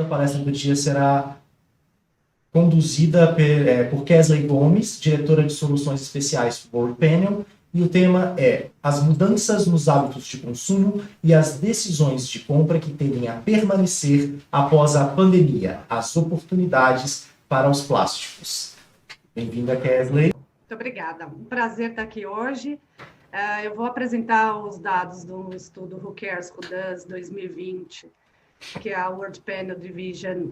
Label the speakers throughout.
Speaker 1: palestra do dia será conduzida por Kesley Gomes, diretora de soluções especiais do World Panel, e o tema é as mudanças nos hábitos de consumo e as decisões de compra que tendem a permanecer após a pandemia, as oportunidades para os plásticos. Bem-vinda, Kesley.
Speaker 2: Muito obrigada. Um prazer estar aqui hoje. Eu vou apresentar os dados do estudo Who Cares, Who Does 2020, que a World Panel Division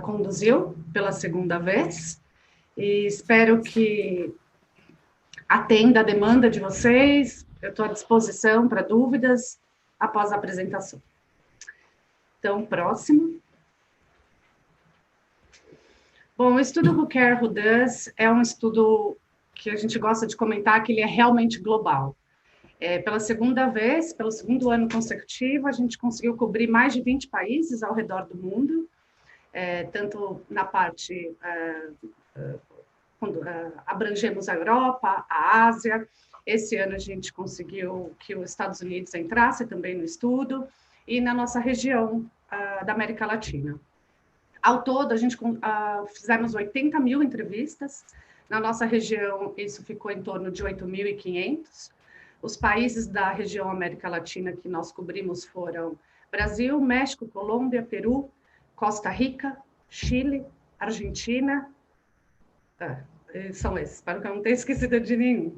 Speaker 2: conduziu pela segunda vez. E espero que atenda a demanda de vocês. Eu estou à disposição para dúvidas após a apresentação. Então, próximo. Bom, o estudo Who Cares, Who Does é um estudo que a gente gosta de comentar que ele é realmente global. Pela segunda vez, pelo segundo ano consecutivo, a gente conseguiu cobrir mais de 20 países ao redor do mundo, tanto na parte, quando abrangemos a Europa, a Ásia. Esse ano a gente conseguiu que os Estados Unidos entrasse também no estudo, e na nossa região da América Latina. Ao todo, a gente fizemos 80 mil entrevistas. Na nossa região, isso ficou em torno de 8.500. Os países da região América Latina que nós cobrimos foram Brasil, México, Colômbia, Peru, Costa Rica, Chile, Argentina. São esses, espero que eu não tenha esquecido de nenhum.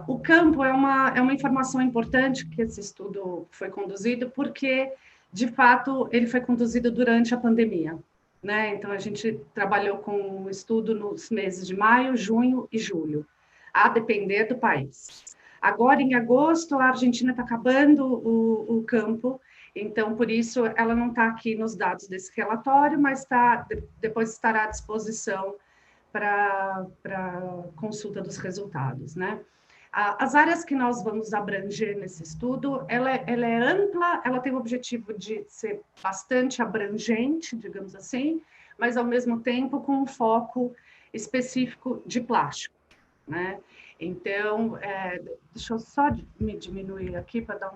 Speaker 2: O campo é uma informação importante que esse estudo foi conduzido, porque, de fato, ele foi conduzido durante a pandemia, né? Então, a gente trabalhou com o estudo nos meses de maio, junho e julho, a depender do país. Agora, em agosto, a Argentina está acabando o campo, então, por isso, ela não está aqui nos dados desse relatório, mas depois estará à disposição para consulta dos resultados, né? As áreas que nós vamos abranger nesse estudo, ela é ampla, ela tem o objetivo de ser bastante abrangente, digamos assim, mas, ao mesmo tempo, com um foco específico de plástico, né? Então, deixa eu só me diminuir aqui para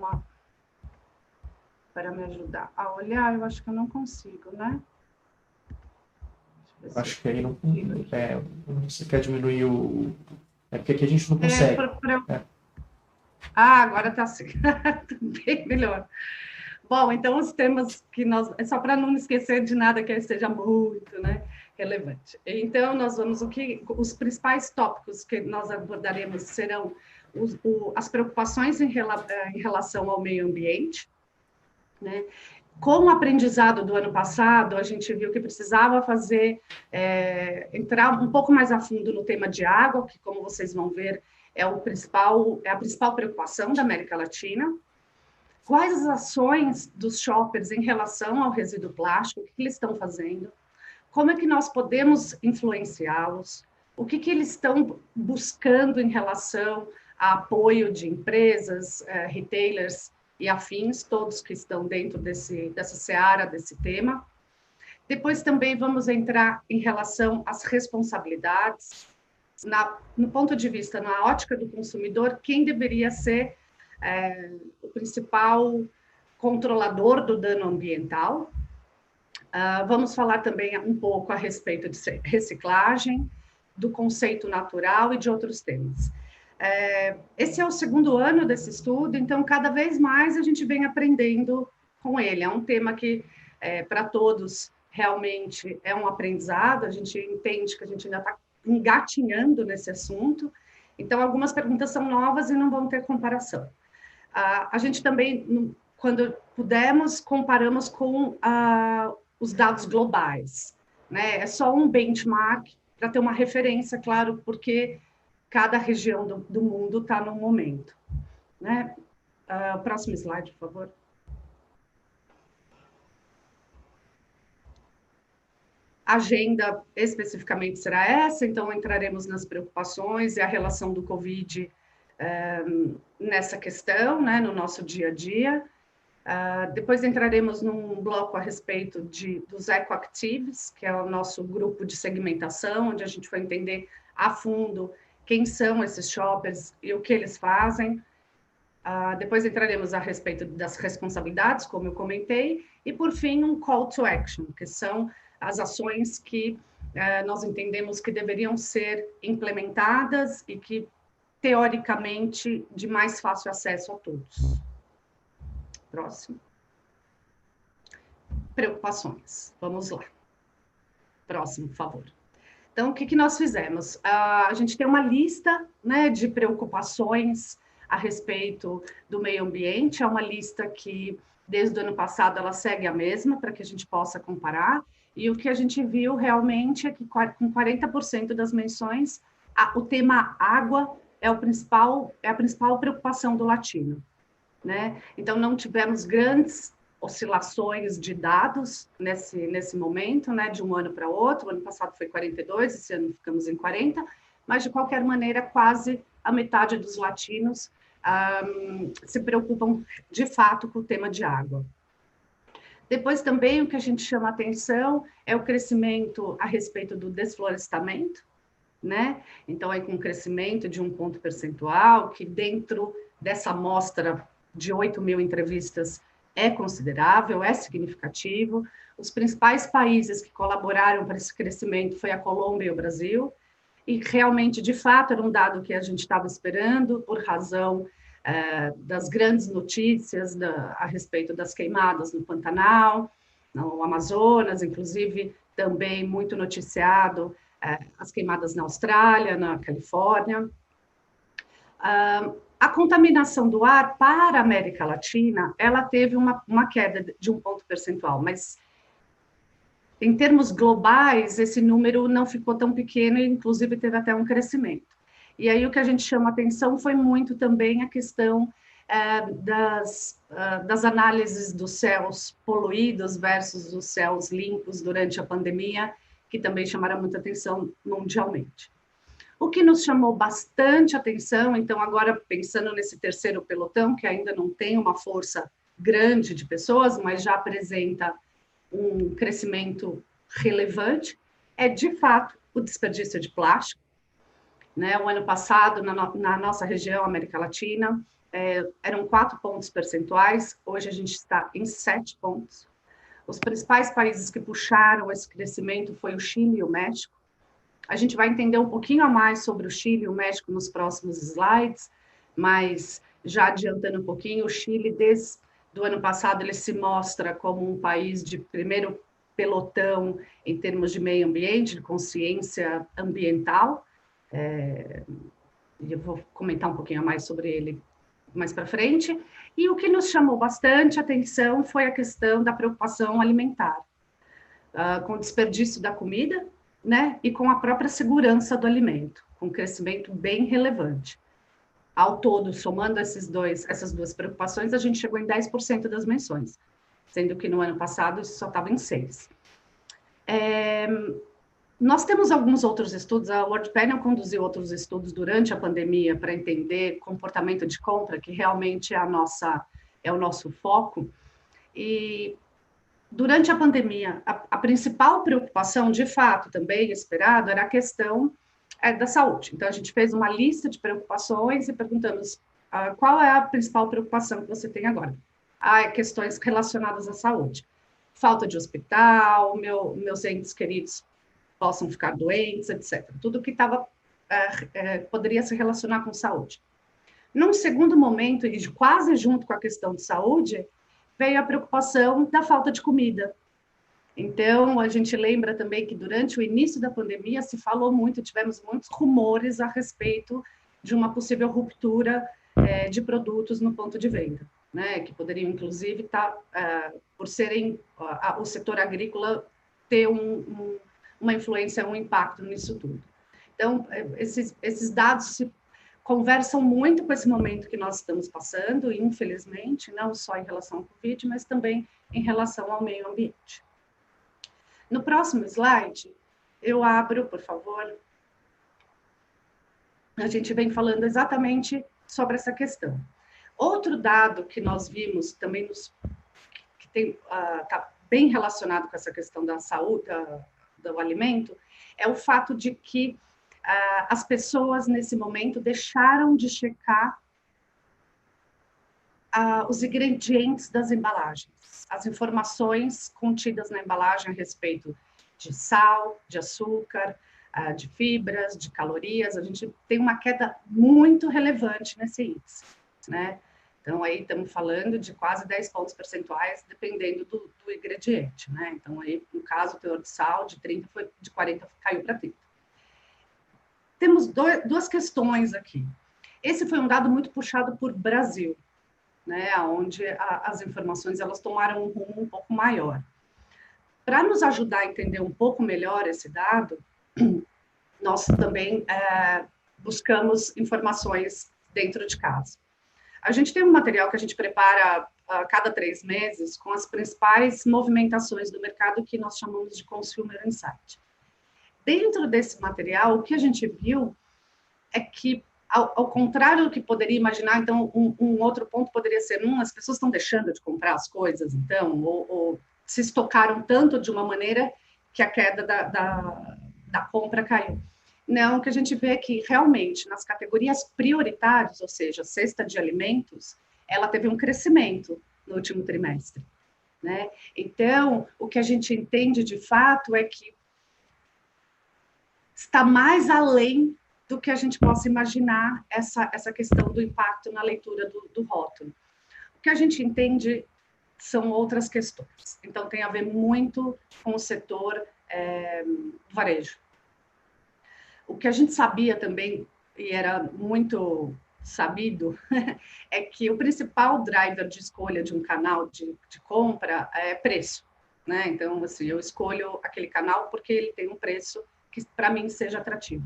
Speaker 2: me ajudar a olhar. Eu acho que eu não consigo, né?
Speaker 1: Acho que aí não... você quer diminuir o... porque aqui a gente não consegue.
Speaker 2: Agora está assim. Bem melhor. Bom, então os temas que nós... só para não esquecer de nada que seja muito, né, relevante. Então, nós vamos... os principais tópicos que nós abordaremos serão as preocupações em relação ao meio ambiente, né? Com o aprendizado do ano passado, a gente viu que precisava entrar um pouco mais a fundo no tema de água, que, como vocês vão ver, é a principal preocupação da América Latina. Quais as ações dos shoppers em relação ao resíduo plástico, o que eles estão fazendo, como é que nós podemos influenciá-los, o que eles estão buscando em relação a apoio de empresas, retailers, e afins, todos que estão dentro dessa seara, desse tema. Depois também vamos entrar em relação às responsabilidades, no ponto de vista, na ótica do consumidor, quem deveria ser o principal controlador do dano ambiental. Vamos falar também um pouco a respeito de reciclagem, do conceito natural e de outros temas. Esse é o segundo ano desse estudo, então, cada vez mais a gente vem aprendendo com ele. É um tema que, para todos, realmente é um aprendizado, a gente entende que a gente ainda está engatinhando nesse assunto, então, algumas perguntas são novas e não vão ter comparação. A gente também, quando pudermos, comparamos com os dados globais, né? É só um benchmark para ter uma referência, claro, porque cada região do mundo está no momento, né? Próximo slide, por favor. A agenda especificamente será essa, então entraremos nas preocupações e a relação do Covid nessa questão, né, no nosso dia a dia. Depois entraremos num bloco a respeito dos ecoactives, que é o nosso grupo de segmentação, onde a gente vai entender a fundo quem são esses shoppers e o que eles fazem. Depois entraremos a respeito das responsabilidades, como eu comentei, E, por fim, um call to action, que são as ações que nós entendemos que deveriam ser implementadas e que, teoricamente, de mais fácil acesso a todos. Próximo. Preocupações. Vamos lá. Próximo, por favor. Então, o que nós fizemos? A gente tem uma lista, né, de preocupações a respeito do meio ambiente. É uma lista que, desde o ano passado, ela segue a mesma, para que a gente possa comparar. E o que a gente viu realmente é que, com 40% das menções, o tema água é a principal preocupação do latino, né? Então, não tivemos grandes oscilações de dados nesse momento, né, de um ano para outro. O ano passado foi 42, esse ano ficamos em 40, mas, de qualquer maneira, quase a metade dos latinos se preocupam, de fato, com o tema de água. Depois, também, o que a gente chama atenção é o crescimento a respeito do desflorestamento, né? Então, aí com um crescimento de 1 ponto percentual, que dentro dessa amostra de 8.000 entrevistas é considerável, é significativo. Os principais países que colaboraram para esse crescimento foi a Colômbia e o Brasil, e realmente, de fato, era um dado que a gente estava esperando, por razão das grandes notícias a respeito das queimadas no Pantanal, no Amazonas, inclusive também muito noticiado as queimadas na Austrália, na Califórnia. A contaminação do ar para a América Latina, ela teve uma queda de 1 ponto percentual, mas em termos globais, esse número não ficou tão pequeno e, inclusive, teve até um crescimento. E aí o que a gente chama atenção foi muito também a questão das análises dos céus poluídos versus os céus limpos durante a pandemia, que também chamaram muita atenção mundialmente. O que nos chamou bastante atenção, então, agora pensando nesse terceiro pelotão, que ainda não tem uma força grande de pessoas, mas já apresenta um crescimento relevante, é, de fato, o desperdício de plástico. Né? O ano passado, na nossa região, América Latina, eram 4 pontos percentuais, hoje a gente está em 7 pontos. Os principais países que puxaram esse crescimento foi o Chile e o México. A gente vai entender um pouquinho a mais sobre o Chile e o México nos próximos slides, mas já adiantando um pouquinho, o Chile, desde o ano passado, ele se mostra como um país de primeiro pelotão em termos de meio ambiente, de consciência ambiental. Eu vou comentar um pouquinho mais sobre ele mais para frente. E o que nos chamou bastante atenção foi a questão da preocupação alimentar, com o desperdício da comida, né, e com a própria segurança do alimento, com um crescimento bem relevante. Ao todo, somando essas duas preocupações, a gente chegou em 10% das menções, sendo que no ano passado isso só estava em 6%. Nós temos alguns outros estudos, a World Panel conduziu outros estudos durante a pandemia para entender comportamento de compra, que realmente é o nosso foco, e durante a pandemia, a principal preocupação, de fato, também esperado, era a questão da saúde. Então, a gente fez uma lista de preocupações e perguntamos qual é a principal preocupação que você tem agora. Questões relacionadas à saúde. Falta de hospital, meus entes queridos possam ficar doentes, etc. Tudo que poderia se relacionar com saúde. Num segundo momento, e quase junto com a questão de saúde, veio a preocupação da falta de comida. Então, a gente lembra também que durante o início da pandemia se falou muito, tivemos muitos rumores a respeito de uma possível ruptura de produtos no ponto de venda, né? Que poderiam, inclusive, estar, por serem o setor agrícola ter uma influência, um impacto nisso tudo. Então, esses dados se conversam muito com esse momento que nós estamos passando, infelizmente, não só em relação ao Covid, mas também em relação ao meio ambiente. No próximo slide, eu abro, por favor. A gente vem falando exatamente sobre essa questão. Outro dado que nós vimos também que está bem relacionado com essa questão da saúde, do alimento, é o fato de que as pessoas, nesse momento, deixaram de checar os ingredientes das embalagens, as informações contidas na embalagem a respeito de sal, de açúcar, de fibras, de calorias. A gente tem uma queda muito relevante nesse índice, né? Então, aí estamos falando de quase 10 pontos percentuais, dependendo do ingrediente, né? Então, aí, no caso, o teor de sal de 30 foi de 40, caiu para 30. Temos duas questões aqui. Esse foi um dado muito puxado por Brasil, né? Onde as informações elas tomaram um rumo um pouco maior. Para nos ajudar a entender um pouco melhor esse dado, nós também buscamos informações dentro de casa. A gente tem um material que a gente prepara a cada 3 meses com as principais movimentações do mercado que nós chamamos de Consumer Insight. Dentro desse material, o que a gente viu é que, ao contrário do que poderia imaginar, então, um outro ponto poderia ser, as pessoas estão deixando de comprar as coisas, então, ou se estocaram tanto de uma maneira que a queda da compra caiu. Não, o que a gente vê é que, realmente, nas categorias prioritárias, ou seja, cesta de alimentos, ela teve um crescimento no último trimestre, né? Então, o que a gente entende, de fato, é que está mais além do que a gente possa imaginar essa questão do impacto na leitura do rótulo. O que a gente entende são outras questões. Então, tem a ver muito com o setor varejo. O que a gente sabia também, e era muito sabido, é que o principal driver de escolha de um canal de compra é preço, né? Então, assim, eu escolho aquele canal porque ele tem um preço que, para mim, seja atrativo.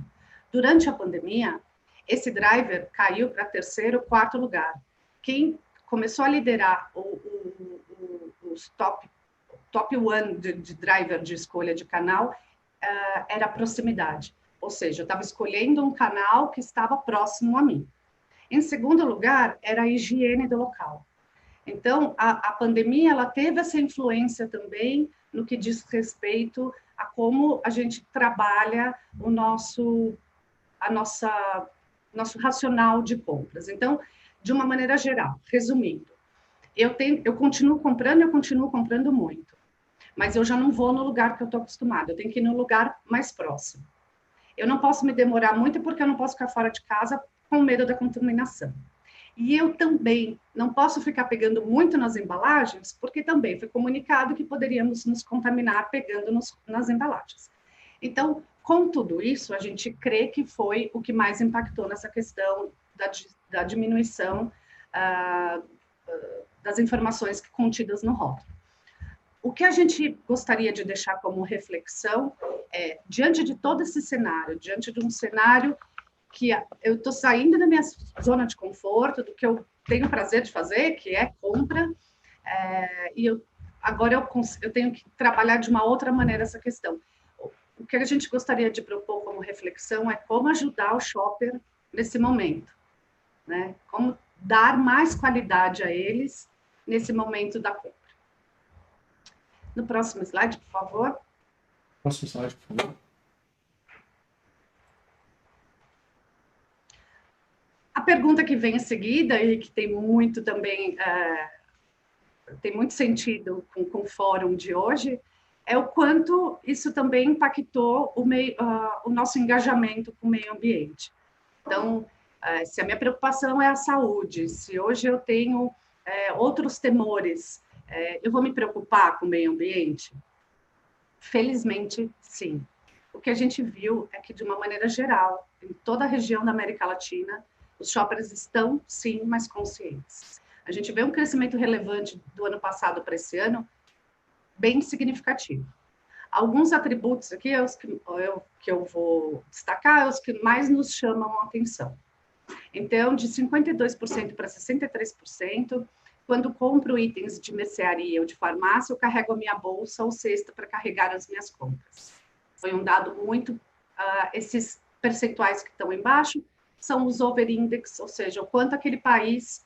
Speaker 2: Durante a pandemia, esse driver caiu para terceiro, quarto lugar. Quem começou a liderar os top one de driver de escolha de canal era a proximidade. Ou seja, eu estava escolhendo um canal que estava próximo a mim. Em segundo lugar, era a higiene do local. Então, a pandemia ela teve essa influência também no que diz respeito a como a gente trabalha o nosso racional de compras. Então, de uma maneira geral, resumindo, eu continuo comprando muito, mas eu já não vou no lugar que eu estou acostumada, eu tenho que ir no lugar mais próximo. Eu não posso me demorar muito porque eu não posso ficar fora de casa com medo da contaminação. E eu também não posso ficar pegando muito nas embalagens, porque também foi comunicado que poderíamos nos contaminar pegando nas embalagens. Então, com tudo isso, a gente crê que foi o que mais impactou nessa questão da diminuição das informações contidas no rótulo. O que a gente gostaria de deixar como reflexão é, diante de todo esse cenário, diante de um cenário que eu estou saindo da minha zona de conforto, do que eu tenho prazer de fazer, que é compra, e agora eu tenho que trabalhar de uma outra maneira essa questão. O que a gente gostaria de propor como reflexão é como ajudar o shopper nesse momento, né? Como dar mais qualidade a eles nesse momento da compra. No próximo slide, por favor.
Speaker 1: Próximo slide, por favor.
Speaker 2: A pergunta que vem em seguida, e que tem muito também, tem muito sentido com o fórum de hoje, é o quanto isso também impactou o nosso engajamento com o meio ambiente. Então, se a minha preocupação é a saúde, se hoje eu tenho outros temores, eu vou me preocupar com o meio ambiente? Felizmente, sim. O que a gente viu é que, de uma maneira geral, em toda a região da América Latina, os shoppers estão, sim, mais conscientes. A gente vê um crescimento relevante do ano passado para esse ano, bem significativo. Alguns atributos aqui que eu vou destacar, os que mais nos chamam a atenção. Então, de 52% para 63%, quando compro itens de mercearia ou de farmácia, eu carrego a minha bolsa ou cesta para carregar as minhas compras. Foi um dado muito... esses percentuais que estão embaixo são os over-index, ou seja, o quanto aquele país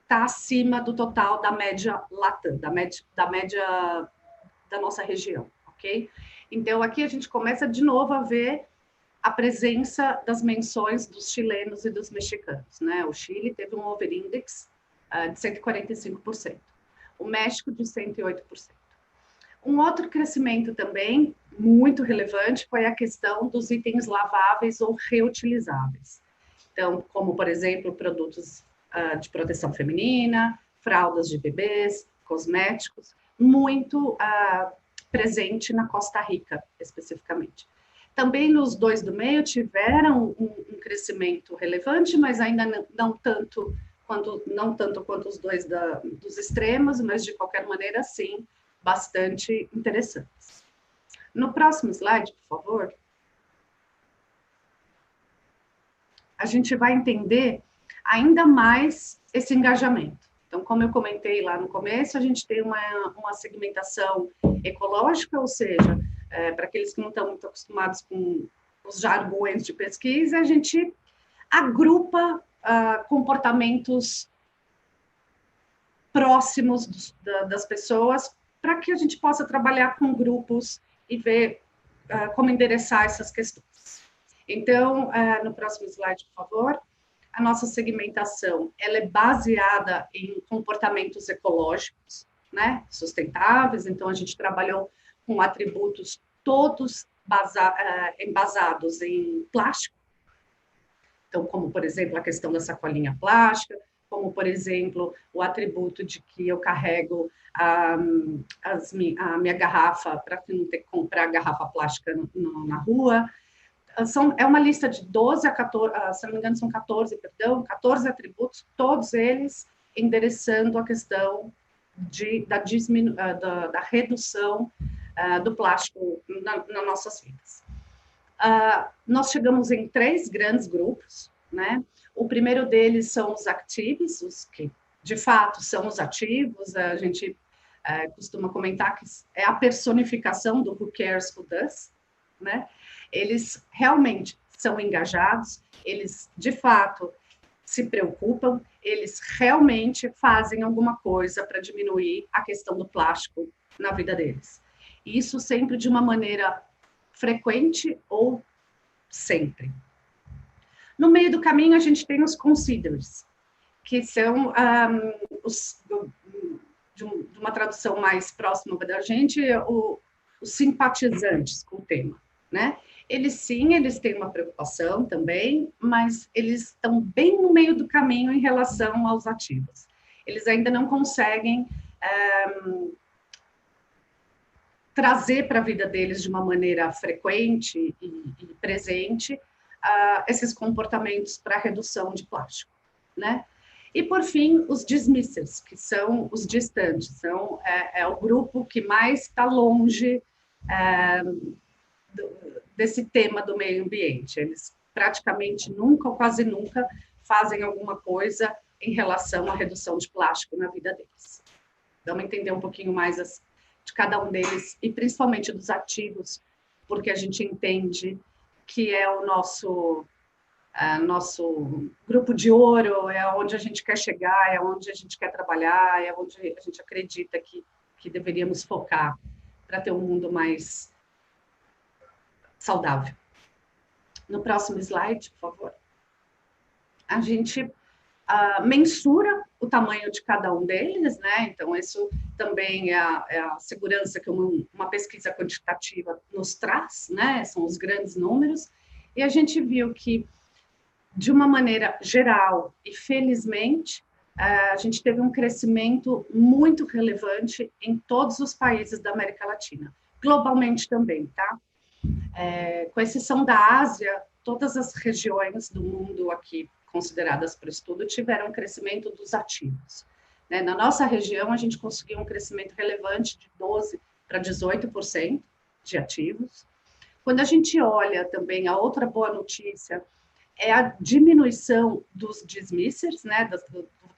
Speaker 2: está acima do total da média Latam, da média da nossa região, ok? Então, aqui a gente começa de novo a ver a presença das menções dos chilenos e dos mexicanos, né? O Chile teve um over-index de 145%. O México, de 108%. Um outro crescimento também muito relevante foi a questão dos itens laváveis ou reutilizáveis. Então, como, por exemplo, produtos de proteção feminina, fraldas de bebês, cosméticos, muito presente na Costa Rica, especificamente. Também nos dois do meio tiveram um crescimento relevante, mas ainda não tanto quanto os dois dos extremos, mas de qualquer maneira, sim, bastante interessantes. No próximo slide, por favor, a gente vai entender ainda mais esse engajamento. Então, como eu comentei lá no começo, a gente tem uma segmentação ecológica, ou seja, para aqueles que não estão muito acostumados com os jargões de pesquisa, a gente agrupa comportamentos próximos das pessoas para que a gente possa trabalhar com grupos e ver como endereçar essas questões. Então, no próximo slide, por favor, a nossa segmentação ela é baseada em comportamentos ecológicos, né, sustentáveis. Então, a gente trabalhou com atributos todos embasados em plástico. Então, como, por exemplo, a questão da sacolinha plástica, como, por exemplo, o atributo de que eu carrego a minha garrafa para não ter que comprar garrafa plástica na rua. É uma lista de 12 a 14, se não me engano, são 14, 14 atributos, todos eles endereçando a questão da redução do plástico nas nossas vidas. Nós chegamos em 3 grandes grupos, né? O primeiro deles são os actives, os que de fato são os ativos. A gente costuma comentar que é a personificação do Who Cares, Who Does, né? Eles realmente são engajados, eles de fato se preocupam, eles realmente fazem alguma coisa para diminuir a questão do plástico na vida deles. Isso sempre de uma maneira frequente ou sempre. No meio do caminho, a gente tem os considerers, que são de uma tradução mais próxima da gente, os simpatizantes com o tema, né? Eles têm uma preocupação também, mas eles estão bem no meio do caminho em relação aos ativos. Eles ainda não conseguem trazer para a vida deles de uma maneira frequente e presente esses comportamentos para redução de plástico, né? E, por fim, os dismissers, que são os distantes, é o grupo que mais está longe desse tema do meio ambiente. Eles praticamente nunca ou quase nunca fazem alguma coisa em relação à redução de plástico na vida deles. Vamos entender um pouquinho mais de cada um deles, e principalmente dos ativos, porque a gente entende que é o nosso grupo de ouro, é onde a gente quer chegar, é onde a gente quer trabalhar, é onde a gente acredita que deveríamos focar para ter um mundo mais saudável. No próximo slide, por favor. A gente mensura o tamanho de cada um deles, né? Então, isso também é a segurança que uma pesquisa quantitativa nos traz, né? São os grandes números. E a gente viu que, de uma maneira geral e felizmente, a gente teve um crescimento muito relevante em todos os países da América Latina, globalmente também, tá? Com exceção da Ásia, todas as regiões do mundo aqui consideradas para o estudo tiveram um crescimento dos ativos, né? Na nossa região, a gente conseguiu um crescimento relevante de 12% para 18% de ativos. Quando a gente olha também, a outra boa notícia é a diminuição dos dismissers, né,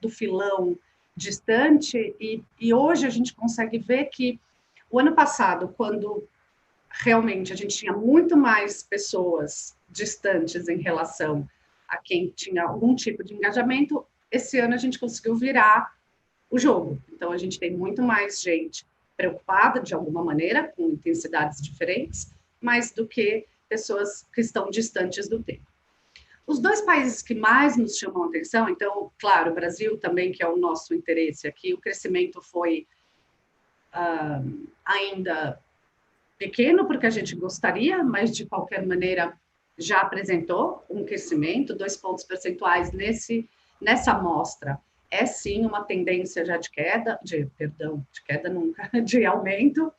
Speaker 2: do filão distante, e hoje a gente consegue ver que o ano passado, quando realmente a gente tinha muito mais pessoas distantes em relação a quem tinha algum tipo de engajamento, esse ano a gente conseguiu virar o jogo. Então, a gente tem muito mais gente preocupada, de alguma maneira, com intensidades diferentes, mais do que pessoas que estão distantes do tema. Os dois países que mais nos chamam a atenção, então, claro, o Brasil também, que é o nosso interesse aqui, o crescimento foi ainda pequeno, porque a gente gostaria, mas de qualquer maneira já apresentou um crescimento, 2 pontos percentuais nessa amostra. É sim uma tendência já de queda, de queda nunca, de aumento,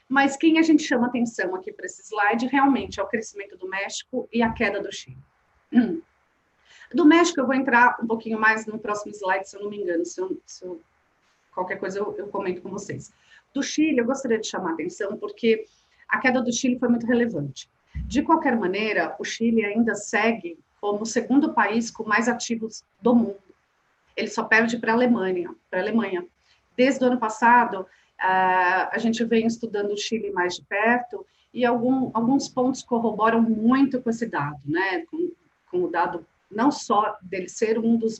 Speaker 2: mas quem a gente chama atenção aqui para esse slide realmente é o crescimento do México e a queda do Chile. Do México eu vou entrar um pouquinho mais no próximo slide, se eu não me engano, qualquer coisa eu comento com vocês. Do Chile, eu gostaria de chamar a atenção porque a queda do Chile foi muito relevante. De qualquer maneira, o Chile ainda segue como o segundo país com mais ativos do mundo. Ele só perde para a Alemanha. Desde o ano passado, a gente vem estudando o Chile mais de perto e alguns pontos corroboram muito com esse dado, né? Com o dado não só dele ser um dos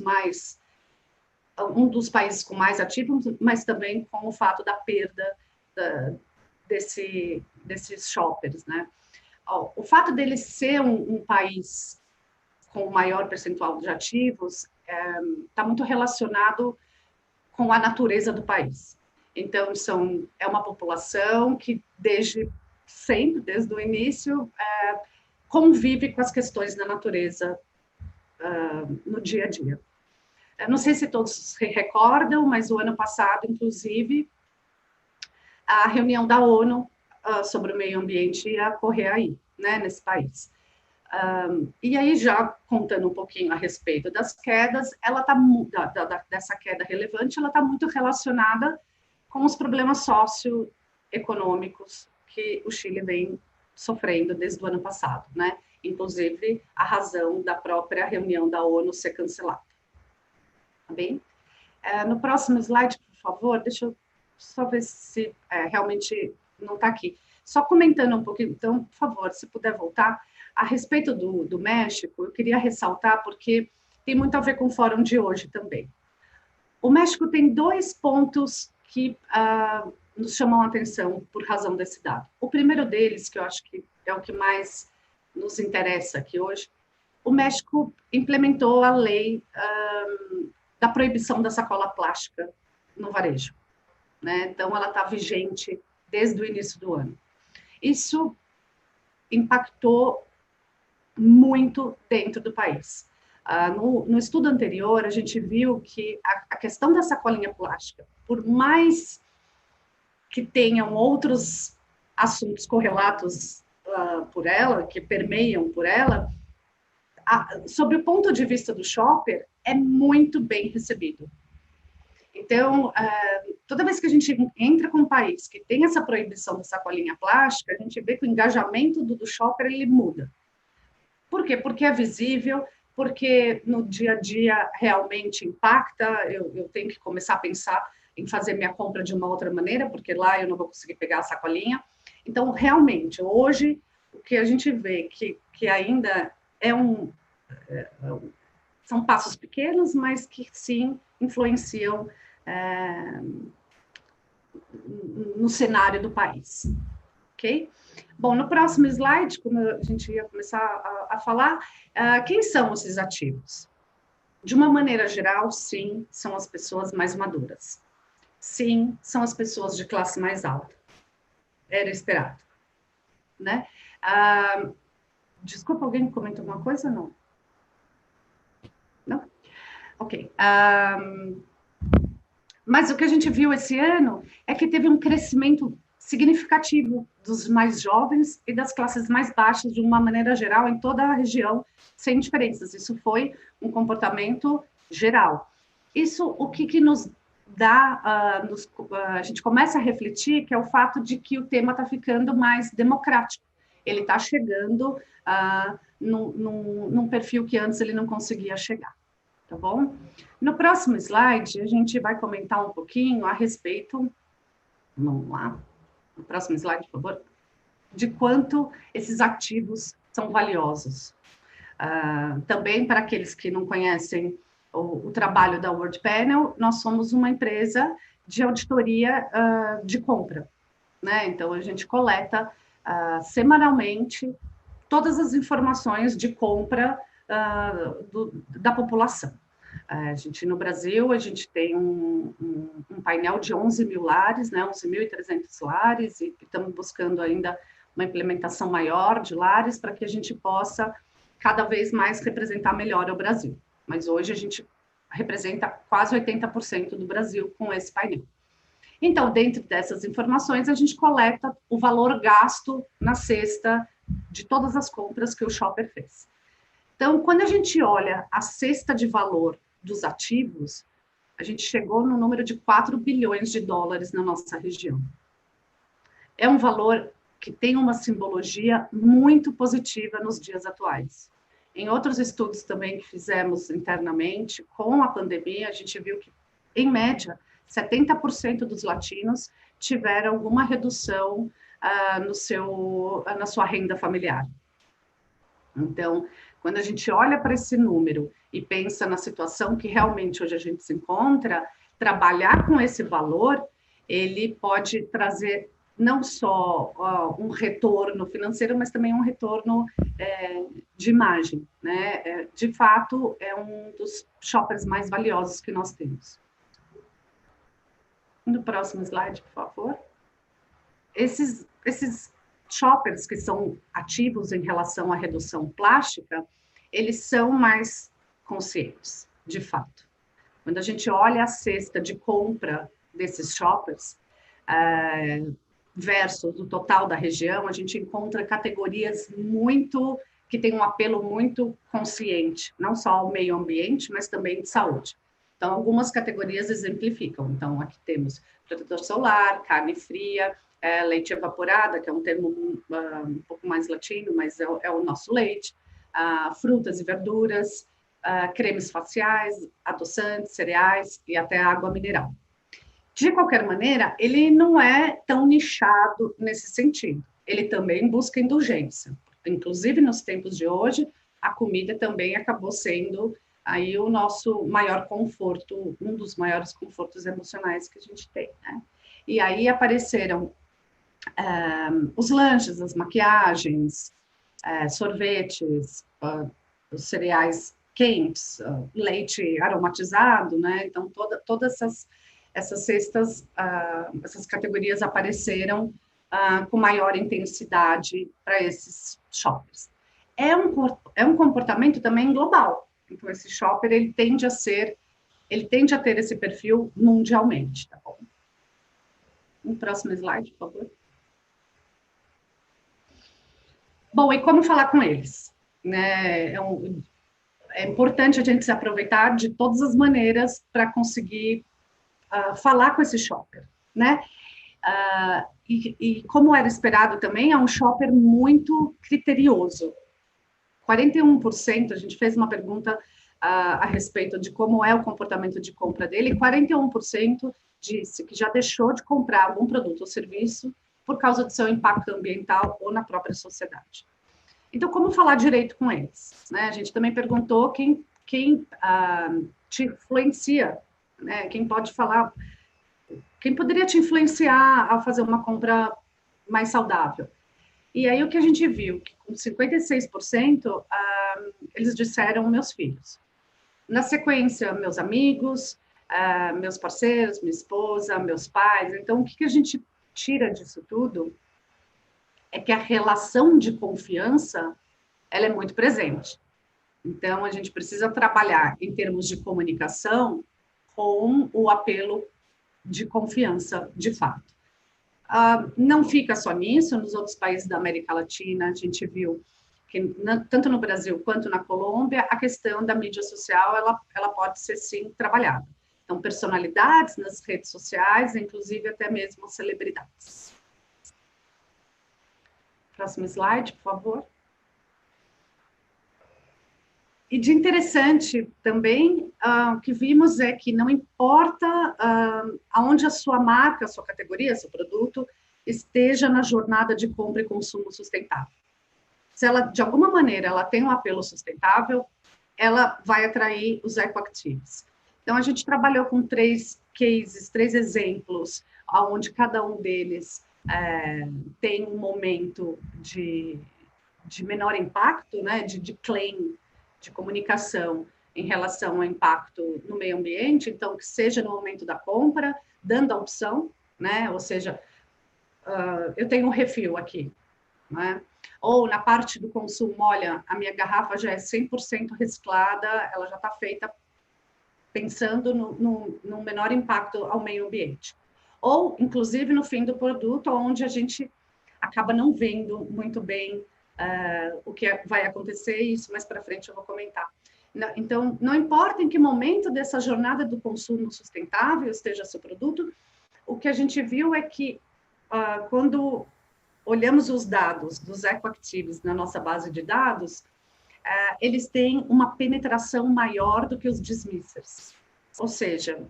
Speaker 2: países com mais ativos, mas também com o fato da perda desses shoppers, né? O fato dele ser um país com o maior percentual de ativos está muito relacionado com a natureza do país. Então, é uma população que desde o início, convive com as questões da natureza no dia a dia. Eu não sei se todos se recordam, mas o ano passado, inclusive, a reunião da ONU sobre o meio ambiente ia ocorrer aí, né, nesse país. E aí, já contando um pouquinho a respeito das quedas, dessa queda relevante, ela está muito relacionada com os problemas socioeconômicos que o Chile vem sofrendo desde o ano passado, né? Inclusive a razão da própria reunião da ONU ser cancelada. Tá bem? No próximo slide, por favor, deixa eu só ver se realmente não está aqui. Só comentando um pouquinho, então, por favor, se puder voltar. A respeito do México, eu queria ressaltar, porque tem muito a ver com o fórum de hoje também. O México tem 2 pontos que nos chamam a atenção por razão desse dado. O primeiro deles, que eu acho que é o que mais nos interessa aqui hoje, o México implementou a lei da proibição da sacola plástica no varejo, né? Então, ela está vigente desde o início do ano. Isso impactou muito dentro do país. No estudo anterior, a gente viu que a questão da sacolinha plástica, por mais que tenham outros assuntos correlatos por ela, que permeiam por ela, sob o ponto de vista do shopper, é muito bem recebido. Então, toda vez que a gente entra com um país que tem essa proibição da sacolinha plástica, a gente vê que o engajamento do shopper ele muda. Por quê? Porque é visível, porque no dia a dia realmente impacta, eu tenho que começar a pensar em fazer minha compra de uma outra maneira, porque lá eu não vou conseguir pegar a sacolinha. Então, realmente, hoje, o que a gente vê que ainda são passos pequenos, mas que sim influenciam no cenário do país. Ok? Bom, no próximo slide, como a gente ia começar a falar, quem são esses ativos? De uma maneira geral, sim, são as pessoas mais maduras. Sim, são as pessoas de classe mais alta. Era esperado, né? Desculpa, alguém comentou alguma coisa? Não? Não? Ok. Mas o que a gente viu esse ano é que teve um crescimento significativo dos mais jovens e das classes mais baixas, de uma maneira geral, em toda a região, sem diferenças. Isso foi um comportamento geral. Isso, o que nos dá, a gente começa a refletir, que é o fato de que o tema está ficando mais democrático. Ele está chegando num perfil que antes ele não conseguia chegar. Tá bom? No próximo slide, a gente vai comentar um pouquinho a respeito, vamos lá, no próximo slide, por favor, de quanto esses ativos são valiosos. Também, para aqueles que não conhecem o trabalho da World Panel, nós somos uma empresa de auditoria de compra, né? Então, a gente coleta semanalmente todas as informações de compra da população. No Brasil, a gente tem um painel de 11 mil lares, né, 11.300 lares, e estamos buscando ainda uma implementação maior de lares para que a gente possa cada vez mais representar melhor o Brasil. Mas hoje a gente representa quase 80% do Brasil com esse painel. Então, dentro dessas informações, a gente coleta o valor gasto na cesta de todas as compras que o shopper fez. Então, quando a gente olha a cesta de valor dos ativos, a gente chegou no número de 4 bilhões de dólares na nossa região. É um valor que tem uma simbologia muito positiva nos dias atuais. Em outros estudos também que fizemos internamente, com a pandemia, a gente viu que, em média, 70% dos latinos tiveram alguma redução na sua renda familiar. Então, quando a gente olha para esse número e pensa na situação que realmente hoje a gente se encontra, trabalhar com esse valor, ele pode trazer não só um retorno financeiro, mas também um retorno de imagem, né? De fato, é um dos shoppers mais valiosos que nós temos. No próximo slide, por favor. Esses shoppers que são ativos em relação à redução plástica, eles são mais conscientes, de fato. Quando a gente olha a cesta de compra desses shoppers, versus o total da região, a gente encontra categorias que têm um apelo muito consciente, não só ao meio ambiente, mas também de saúde. Então, algumas categorias exemplificam. Então, aqui temos protetor solar, carne fria, leite evaporada, que é um termo um pouco mais latino, mas é o nosso leite, frutas e verduras, cremes faciais, adoçantes, cereais e até água mineral. De qualquer maneira, ele não é tão nichado nesse sentido. Ele também busca indulgência. Inclusive, nos tempos de hoje, a comida também acabou sendo aí o nosso maior conforto, um dos maiores confortos emocionais que a gente tem, né? E aí apareceram os lanches, as maquiagens, sorvetes, os cereais quentes, leite aromatizado, né? Então, todas essas cestas, essas categorias apareceram com maior intensidade para esses shoppers. É um comportamento também global. Então, esse shopper, ele tende a ter esse perfil mundialmente, tá bom? No próximo slide, por favor. Bom, e como falar com eles? Né? É importante a gente se aproveitar de todas as maneiras para conseguir falar com esse shopper, né? E como era esperado também, é um shopper muito criterioso. 41%, a gente fez uma pergunta a respeito de como é o comportamento de compra dele, e 41% disse que já deixou de comprar algum produto ou serviço por causa do seu impacto ambiental ou na própria sociedade. Então, como falar direito com eles? Né? A gente também perguntou quem te influencia, né? Quem pode falar, quem poderia te influenciar a fazer uma compra mais saudável. E aí o que a gente viu, que com 56%, eles disseram meus filhos. Na sequência, meus amigos, meus parceiros, minha esposa, meus pais. Então, o que a gente tira disso tudo é que a relação de confiança, ela é muito presente. Então, a gente precisa trabalhar em termos de comunicação com o apelo de confiança, de fato. Não fica só nisso, nos outros países da América Latina, a gente viu que, tanto no Brasil quanto na Colômbia, a questão da mídia social, ela pode ser, sim, trabalhada. Então, personalidades nas redes sociais, inclusive até mesmo celebridades. Próximo slide, por favor. E de interessante também, o que vimos é que não importa aonde a sua marca, a sua categoria, seu produto, esteja na jornada de compra e consumo sustentável. Se ela, de alguma maneira, ela tem um apelo sustentável, ela vai atrair os ecoativos. Então, a gente trabalhou com 3 cases, 3 exemplos, onde cada um deles tem um momento de menor impacto, né, de claim de comunicação em relação ao impacto no meio ambiente, então, que seja no momento da compra, dando a opção, né? Ou seja, eu tenho um refil aqui, né? Ou na parte do consumo, olha, a minha garrafa já é 100% reciclada, ela já está feita pensando no menor impacto ao meio ambiente. Ou, inclusive, no fim do produto, onde a gente acaba não vendo muito bem o que vai acontecer, isso mais para frente eu vou comentar. Então, não importa em que momento dessa jornada do consumo sustentável esteja seu produto, o que a gente viu é que quando olhamos os dados dos ecoactives na nossa base de dados, eles têm uma penetração maior do que os dismissers. Ou seja,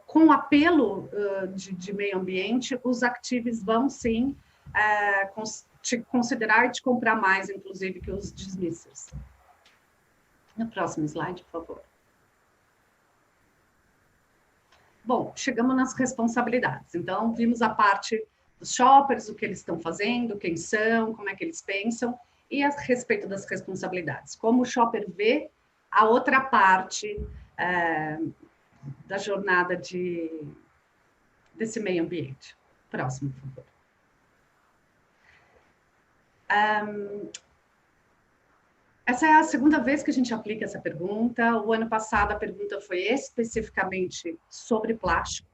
Speaker 2: com o apelo de meio ambiente, os actives vão sim te considerar e te comprar mais, inclusive, que os dismissers. No próximo slide, por favor. Bom, chegamos nas responsabilidades. Então, vimos a parte dos shoppers, o que eles estão fazendo, quem são, como é que eles pensam, e a respeito das responsabilidades. Como o shopper vê a outra parte da jornada desse meio ambiente. Próximo, por favor. Essa é a segunda vez que a gente aplica essa pergunta. O ano passado a pergunta foi especificamente sobre plástico.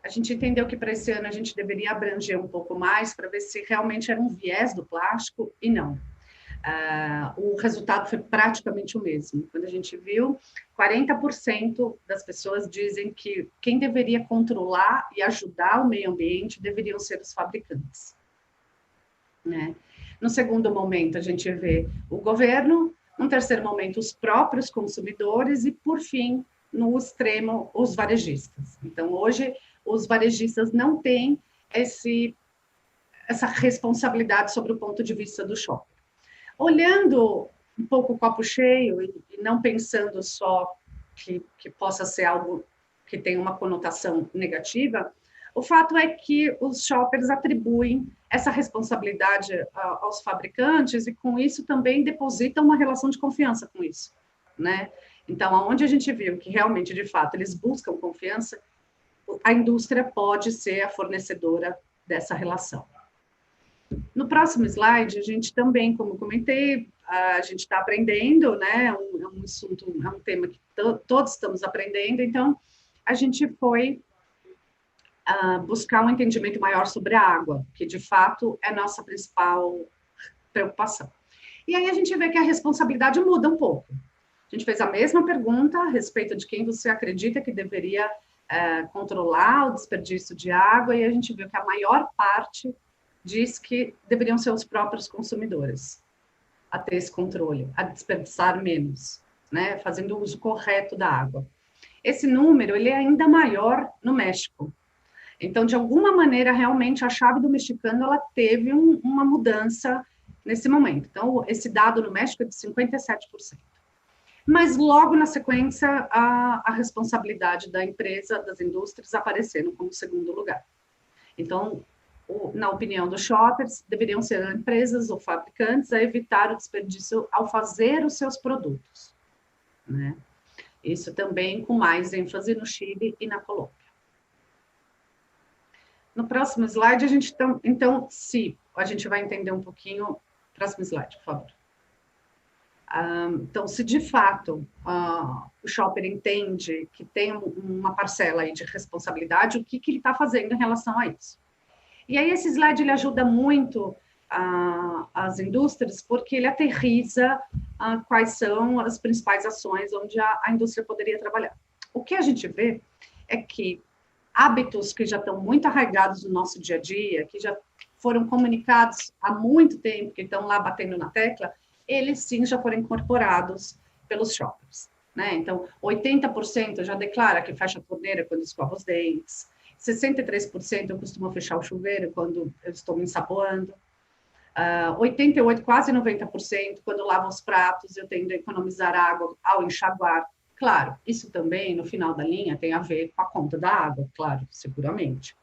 Speaker 2: A gente entendeu que para esse ano a gente deveria abranger um pouco mais para ver se realmente era um viés do plástico e não. O resultado foi praticamente o mesmo. Quando a gente viu, 40% das pessoas dizem que quem deveria controlar e ajudar o meio ambiente deveriam ser os fabricantes, né? No segundo momento, a gente vê o governo, no terceiro momento, os próprios consumidores e, por fim, no extremo, os varejistas. Então, hoje, os varejistas não têm essa responsabilidade sobre o ponto de vista do shopping. Olhando um pouco o copo cheio e não pensando só que possa ser algo que tenha uma conotação negativa, o fato é que os shoppers atribuem essa responsabilidade aos fabricantes e, com isso, também depositam uma relação de confiança com isso, né? Então, aonde a gente viu que realmente, de fato, eles buscam confiança, a indústria pode ser a fornecedora dessa relação. No próximo slide, a gente também, como comentei, a gente está aprendendo, né? É um assunto, é um tema que todos estamos aprendendo, então a gente foi buscar um entendimento maior sobre a água, que de fato é nossa principal preocupação. E aí a gente vê que a responsabilidade muda um pouco. A gente fez a mesma pergunta a respeito de quem você acredita que deveria controlar o desperdício de água, e a gente viu que a maior parte diz que deveriam ser os próprios consumidores a ter esse controle, a desperdiçar menos, né, fazendo o uso correto da água. Esse número ele é ainda maior no México. Então, de alguma maneira, realmente, a chave do mexicano ela teve uma mudança nesse momento. Então, esse dado no México é de 57%. Mas, logo na sequência, a responsabilidade da empresa, das indústrias, apareceram como segundo lugar. Então, na opinião dos shoppers, deveriam ser empresas ou fabricantes a evitar o desperdício ao fazer os seus produtos, né? Isso também com mais ênfase no Chile e na Colômbia. No próximo slide, a gente então, se a gente vai entender um pouquinho... Próximo slide, por favor. Então, se de fato o shopper entende que tem uma parcela aí de responsabilidade, o que ele está fazendo em relação a isso? E aí esse slide ele ajuda muito as indústrias, porque ele aterriza quais são as principais ações onde a indústria poderia trabalhar. O que a gente vê é que hábitos que já estão muito arraigados no nosso dia a dia, que já foram comunicados há muito tempo, que estão lá batendo na tecla, eles sim já foram incorporados pelos shoppers, né? Então, 80% já declara que fecha a torneira quando escova os dentes, 63% eu costumo fechar o chuveiro quando eu estou me ensaboando, 88%, quase 90%, quando lavo os pratos, eu tendo a economizar água ao enxaguar. Claro, isso também, no final da linha, tem a ver com a conta da água, claro, seguramente.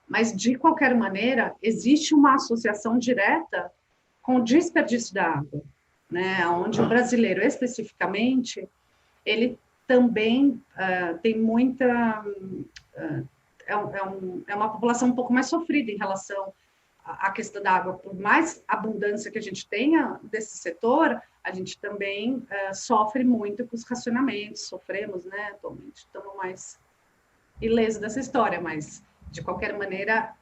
Speaker 2: Mas, de qualquer maneira, existe uma associação direta com o desperdício da água. né, onde o brasileiro, especificamente, ele também tem muita... é uma população um pouco mais sofrida em relação à questão da água. Por mais abundância que a gente tenha desse setor, a gente também sofre muito com os racionamentos, sofremos, né, atualmente estamos mais ilesos dessa história, mas, de qualquer maneira,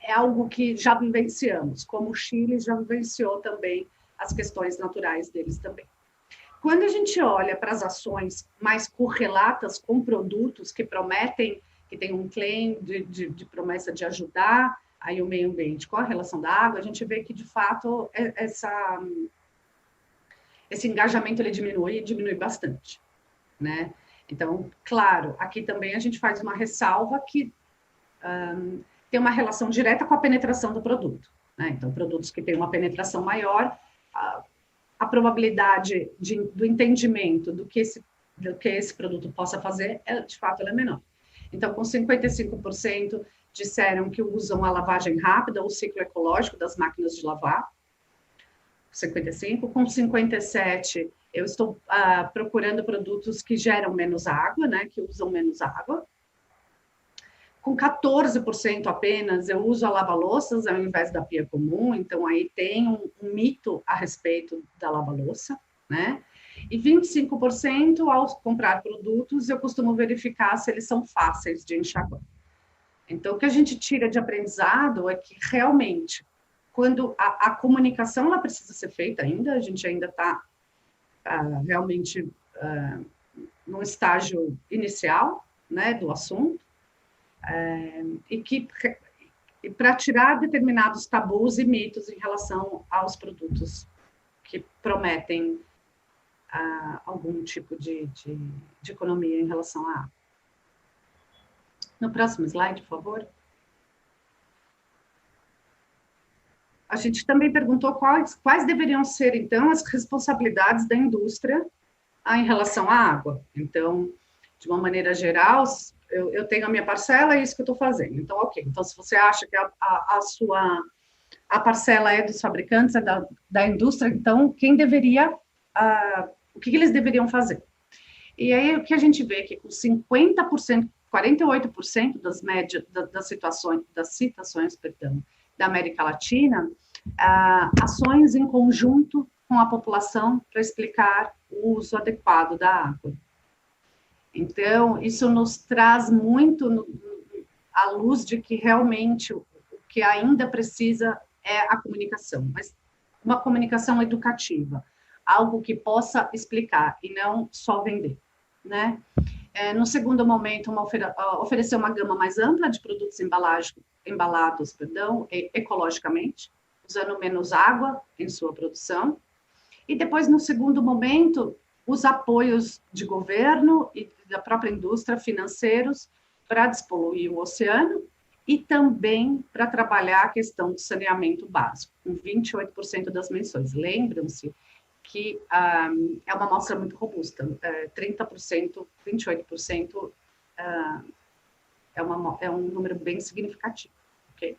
Speaker 2: é algo que já vivenciamos, como o Chile já vivenciou também as questões naturais deles também. Quando a gente olha para as ações mais correlatas com produtos que prometem, que tem um claim de promessa de ajudar aí o meio ambiente com a relação da água, a gente vê que, de fato, esse engajamento ele diminui bastante, né? Então, claro, aqui também a gente faz uma ressalva que tem uma relação direta com a penetração do produto, né? Então, produtos que têm uma penetração maior, a probabilidade do entendimento do que esse produto possa fazer, de fato, ela é menor. Então, com 55% disseram que usam a lavagem rápida, o ciclo ecológico das máquinas de lavar, 55%, com 57%, eu estou procurando produtos que geram menos água, né, que usam menos água. Com 14% apenas, eu uso a lava-louças ao invés da pia comum, então aí tem um mito a respeito da lava-louça, né? E 25%, ao comprar produtos, eu costumo verificar se eles são fáceis de enxaguar. Então, o que a gente tira de aprendizado é que, realmente, quando a comunicação ela precisa ser feita ainda, a gente ainda está realmente no estágio inicial, né, do assunto, e para tirar determinados tabus e mitos em relação aos produtos que prometem algum tipo de economia em relação à água. No próximo slide, por favor. A gente também perguntou quais deveriam ser, então, as responsabilidades da indústria em relação à água. Então, de uma maneira geral, eu tenho a minha parcela, é isso que eu estou fazendo. Então, ok. Então, se você acha que a parcela é dos fabricantes, é da indústria, então, quem deveria... o que eles deveriam fazer? E aí, o que a gente vê é que com 50%, 48% das citações, da América Latina, ações em conjunto com a população para explicar o uso adequado da água. Então, isso nos traz muito à luz de que realmente o que ainda precisa é a comunicação, mas uma comunicação educativa, algo que possa explicar e não só vender, né? No segundo momento, oferecer uma gama mais ampla de produtos embalados, ecologicamente, usando menos água em sua produção. E depois, no segundo momento, os apoios de governo e da própria indústria, financeiros, para despoluir o oceano e também para trabalhar a questão do saneamento básico, com 28% das menções. Lembram-se que é uma amostra muito robusta, 30%, 28% é um número bem significativo. Okay?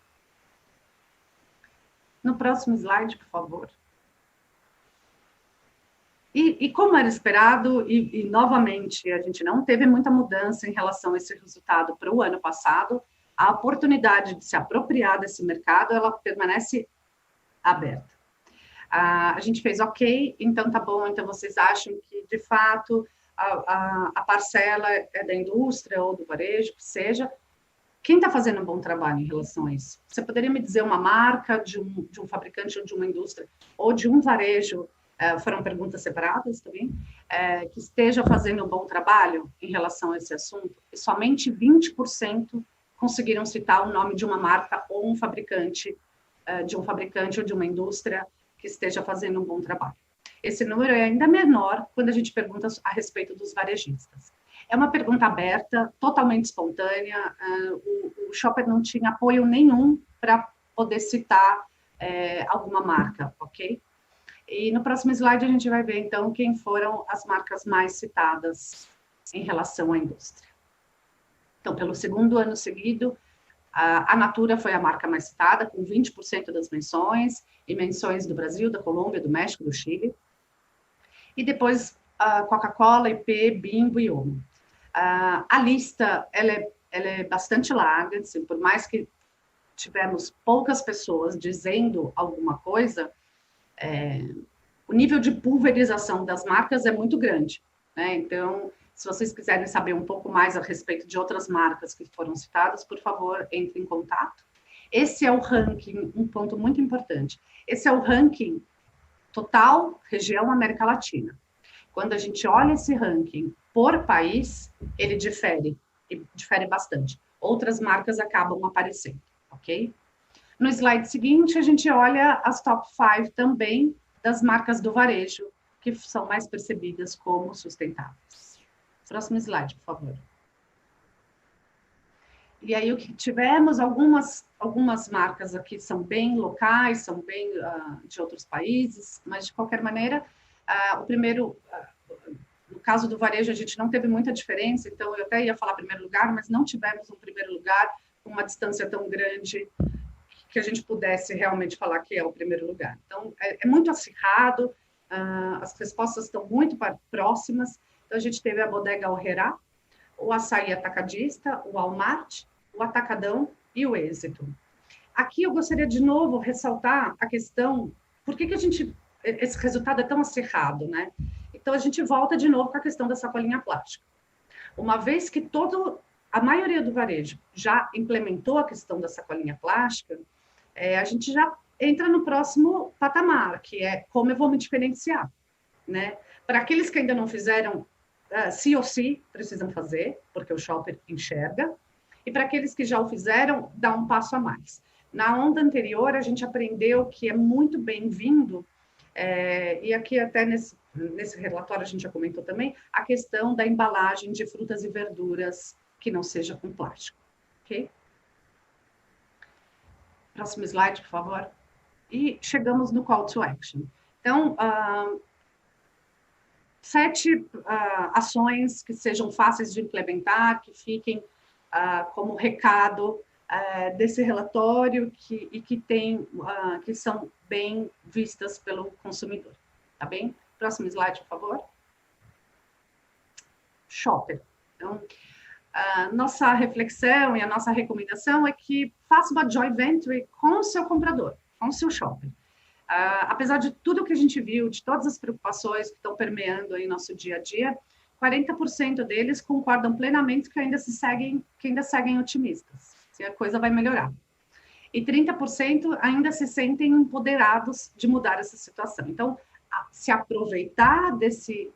Speaker 2: No próximo slide, por favor. E como era esperado, e novamente a gente não teve muita mudança em relação a esse resultado para o ano passado, a oportunidade de se apropriar desse mercado, ela permanece aberta. A gente fez ok, então tá bom, então vocês acham que, de fato, a parcela é da indústria ou do varejo, que seja. Quem está fazendo um bom trabalho em relação a isso? Você poderia me dizer uma marca de um fabricante ou de uma indústria ou de um varejo, foram perguntas separadas também, que esteja fazendo um bom trabalho em relação a esse assunto? E somente 20% conseguiram citar o nome de uma marca ou um fabricante, de um fabricante ou de uma indústria que esteja fazendo um bom trabalho. Esse número é ainda menor quando a gente pergunta a respeito dos varejistas. É uma pergunta aberta, totalmente espontânea, o shopper não tinha apoio nenhum para poder citar alguma marca, ok? E no próximo slide a gente vai ver, então, quem foram as marcas mais citadas em relação à indústria. Então, pelo segundo ano seguido, a Natura foi a marca mais citada, com 20% das menções, e menções do Brasil, da Colômbia, do México, do Chile. E depois Coca-Cola, IP, Bimbo e Omo. A lista ela é bastante larga, assim, por mais que tivermos poucas pessoas dizendo alguma coisa, o nível de pulverização das marcas é muito grande, né? Então, se vocês quiserem saber um pouco mais a respeito de outras marcas que foram citadas, por favor, entre em contato. Esse é o ranking, um ponto muito importante. Esse é o ranking total região América Latina. Quando a gente olha esse ranking por país, ele difere, e difere bastante. Outras marcas acabam aparecendo, ok? No slide seguinte, a gente olha as top 5 também das marcas do varejo, que são mais percebidas como sustentáveis. Próximo slide, por favor. E aí, o que tivemos, algumas marcas aqui são bem locais, são bem de outros países, mas, de qualquer maneira, o primeiro, no caso do varejo, a gente não teve muita diferença, então eu até ia falar primeiro lugar, mas não tivemos um primeiro lugar com uma distância tão grande que a gente pudesse realmente falar que é o primeiro lugar. Então, é muito acirrado, as respostas estão muito próximas. Então, a gente teve a Bodega Aurrerá, o Açaí Atacadista, o Walmart, o Atacadão e o Êxito. Aqui eu gostaria de novo ressaltar a questão, por que esse resultado é tão acirrado, né? Então, a gente volta de novo com a questão da sacolinha plástica. Uma vez que a maioria do varejo já implementou a questão da sacolinha plástica, a gente já entra no próximo patamar, que é como eu vou me diferenciar, né? Para aqueles que ainda não fizeram, sim ou sim precisam fazer, porque o shopper enxerga, e para aqueles que já o fizeram, dá um passo a mais. Na onda anterior, a gente aprendeu que é muito bem-vindo, e aqui até nesse relatório a gente já comentou também, a questão da embalagem de frutas e verduras que não seja com plástico, ok? Próximo slide, por favor. E chegamos no call to action. Então, 7 ações que sejam fáceis de implementar, que fiquem como recado desse relatório e que são bem vistas pelo consumidor. Tá bem? Próximo slide, por favor. Shopper. Então, nossa reflexão e a nossa recomendação é que faça uma joint venture com o seu comprador, com o seu shopper. Apesar de tudo que a gente viu, de todas as preocupações que estão permeando aí nosso dia a dia, 40% deles concordam plenamente que ainda seguem otimistas, que a coisa vai melhorar. E 30% ainda se sentem empoderados de mudar essa situação. Então, se aproveitar desse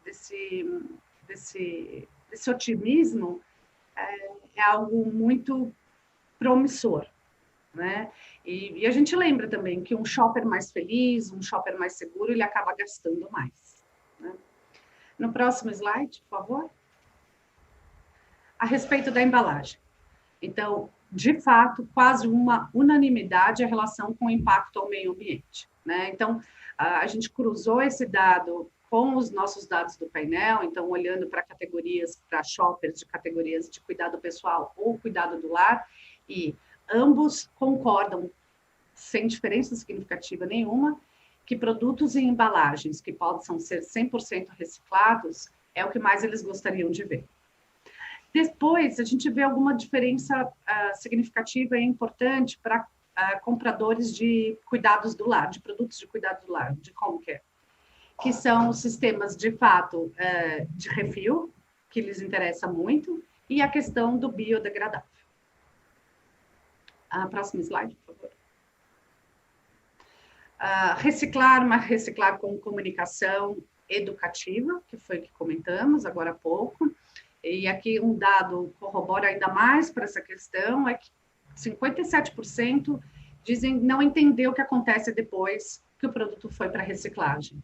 Speaker 2: otimismo é algo muito promissor, né? E a gente lembra também que um shopper mais feliz, um shopper mais seguro, ele acaba gastando mais, né? No próximo slide, por favor. A respeito da embalagem. Então, de fato, quase uma unanimidade a relação com o impacto ao meio ambiente, né? Então, a gente cruzou esse dado com os nossos dados do painel, então, olhando para categorias, para shoppers de categorias de cuidado pessoal ou cuidado do lar, e ambos concordam, sem diferença significativa nenhuma, que produtos e embalagens que possam ser 100% reciclados é o que mais eles gostariam de ver. Depois, a gente vê alguma diferença significativa e importante para compradores de cuidados do lar, de produtos de cuidado do lar, de home care, que são os sistemas, de fato, de refil, que lhes interessa muito, e a questão do biodegradável. Próximo slide, por favor. Reciclar com comunicação educativa, que foi o que comentamos agora há pouco. E aqui um dado corrobora ainda mais para essa questão, é que 57% dizem não entender o que acontece depois que o produto foi para reciclagem.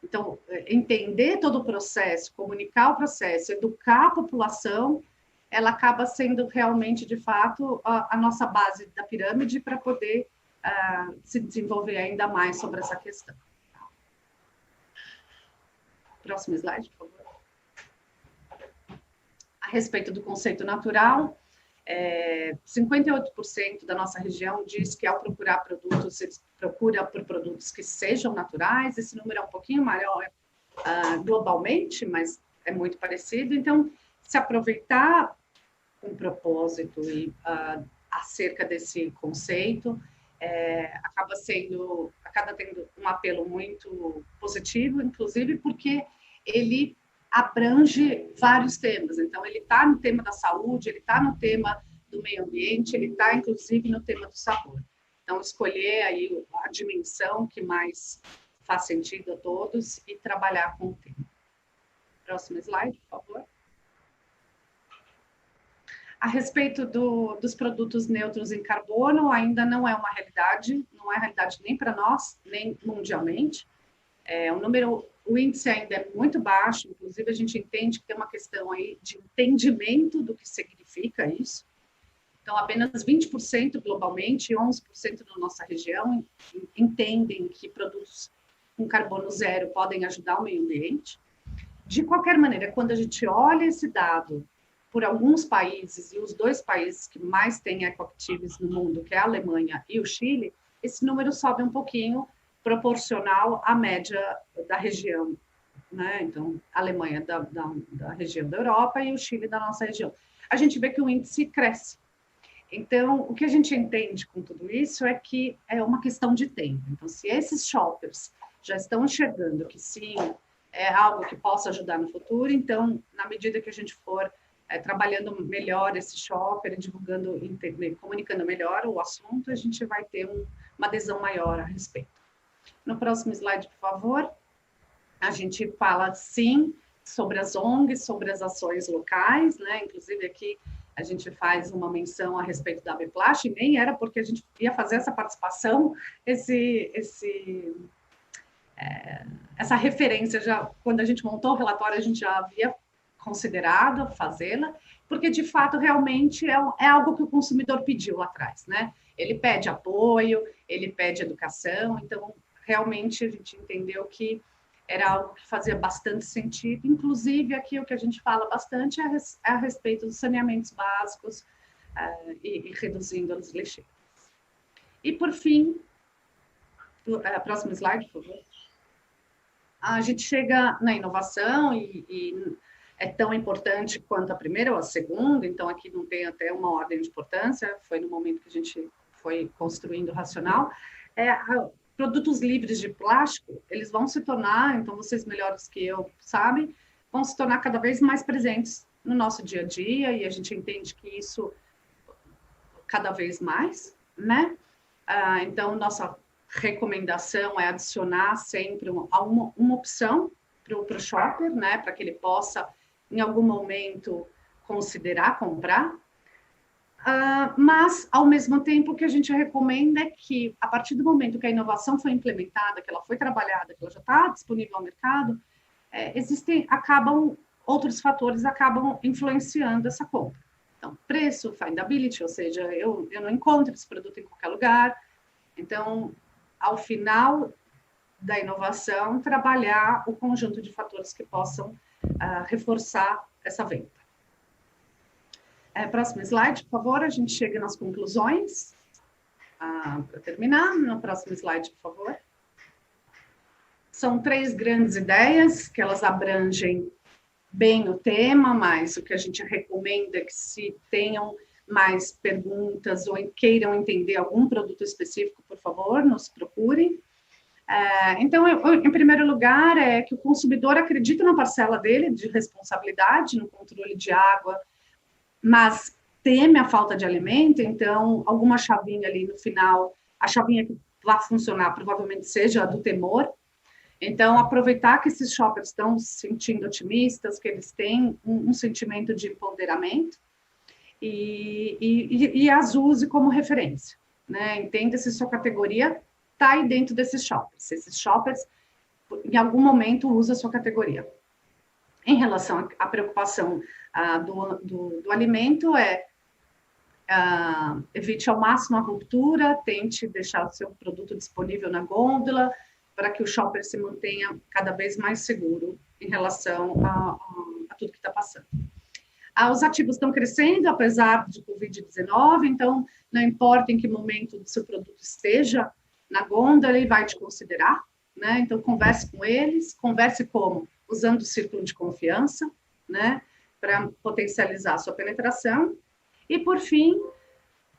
Speaker 2: Então, entender todo o processo, comunicar o processo, educar a população, ela acaba sendo realmente, de fato, a nossa base da pirâmide para poder se desenvolver ainda mais sobre essa questão. Próximo slide, por favor. A respeito do conceito natural, 58% da nossa região diz que ao procurar produtos, eles procuram por produtos que sejam naturais. Esse número é um pouquinho maior globalmente, mas é muito parecido. Então, se aproveitar com propósito e acerca desse conceito, acaba tendo um apelo muito positivo, inclusive porque ele abrange vários temas. Então, ele está no tema da saúde, ele está no tema do meio ambiente, ele está, inclusive, no tema do sabor. Então, escolher aí a dimensão que mais faz sentido a todos e trabalhar com o tema. Próximo slide, por favor. A respeito dos produtos neutros em carbono, ainda não é uma realidade, não é realidade nem para nós, nem mundialmente. O índice ainda é muito baixo, inclusive a gente entende que tem uma questão aí de entendimento do que significa isso. Então, apenas 20% globalmente e 11% na nossa região entendem que produtos com carbono zero podem ajudar o meio ambiente. De qualquer maneira, quando a gente olha esse dado por alguns países, e os 2 países que mais têm ecoactives no mundo, que é a Alemanha e o Chile, esse número sobe um pouquinho, proporcional à média da região, né? Então, a Alemanha da região da Europa e o Chile da nossa região. A gente vê que o índice cresce. Então, o que a gente entende com tudo isso é que é uma questão de tempo. Então, se esses shoppers já estão enxergando que sim, é algo que possa ajudar no futuro, então, na medida que a gente for trabalhando melhor esse shopper, divulgando, comunicando melhor o assunto, a gente vai ter uma adesão maior a respeito. No próximo slide, por favor, a gente fala, sim, sobre as ONGs, sobre as ações locais, né? Inclusive aqui a gente faz uma menção a respeito da Abiplash, e nem era porque a gente ia fazer essa participação, essa referência, já quando a gente montou o relatório, a gente já havia considerado fazê-la, porque de fato realmente é algo que o consumidor pediu lá atrás, né? Ele pede apoio, ele pede educação, então realmente a gente entendeu que era algo que fazia bastante sentido, inclusive aqui o que a gente fala bastante é a respeito dos saneamentos básicos e reduzindo as lixeiras. E por fim, próximo slide, por favor. A gente chega na inovação e é tão importante quanto a primeira ou a segunda, então aqui não tem até uma ordem de importância, foi no momento que a gente foi construindo o racional. Produtos livres de plástico, eles vão se tornar, então vocês melhores que eu sabem, vão se tornar cada vez mais presentes no nosso dia a dia, e a gente entende que isso cada vez mais, né? Então, nossa recomendação é adicionar sempre uma opção para o shopper, né? Para que ele possa, em algum momento, considerar comprar. Mas, ao mesmo tempo, o que a gente recomenda é que, a partir do momento que a inovação foi implementada, que ela foi trabalhada, que ela já está disponível ao mercado, outros fatores acabam influenciando essa compra. Então, preço, findability, ou seja, eu não encontro esse produto em qualquer lugar. Então, ao final da inovação, trabalhar o conjunto de fatores que possam reforçar essa venda. Próximo slide, por favor, a gente chega nas conclusões. Para terminar, no próximo slide, por favor. São 3 grandes ideias, que elas abrangem bem o tema, mas o que a gente recomenda é que se tenham mais perguntas ou queiram entender algum produto específico, por favor, nos procurem. Então, em primeiro lugar, é que o consumidor acredita na parcela dele de responsabilidade, no controle de água, mas teme a falta de alimento, então alguma chavinha ali no final, a chavinha que vai funcionar provavelmente seja a do temor. Então, aproveitar que esses shoppers estão se sentindo otimistas, que eles têm um sentimento de empoderamento e as use como referência, né? Entenda se sua categoria está aí dentro desses shoppers. Se esses shoppers, em algum momento, usam a sua categoria. Em relação à preocupação do alimento, evite ao máximo a ruptura, tente deixar o seu produto disponível na gôndola, para que o shopper se mantenha cada vez mais seguro em relação a tudo que está passando. Os ativos estão crescendo, apesar de Covid-19, então, não importa em que momento do seu produto esteja na gôndola, ele vai te considerar, né? Então, converse com eles, converse como? Usando o círculo de confiança, né? Para potencializar a sua penetração. E, por fim,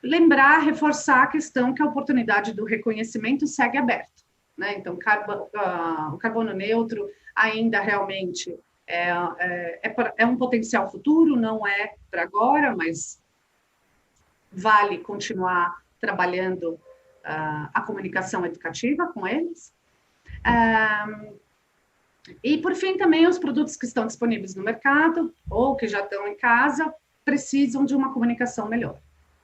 Speaker 2: lembrar, reforçar a questão que a oportunidade do reconhecimento segue aberta, né? Então, o carbono neutro ainda realmente é um potencial futuro, não é para agora, mas vale continuar trabalhando a comunicação educativa com eles. E, por fim, também os produtos que estão disponíveis no mercado ou que já estão em casa precisam de uma comunicação melhor.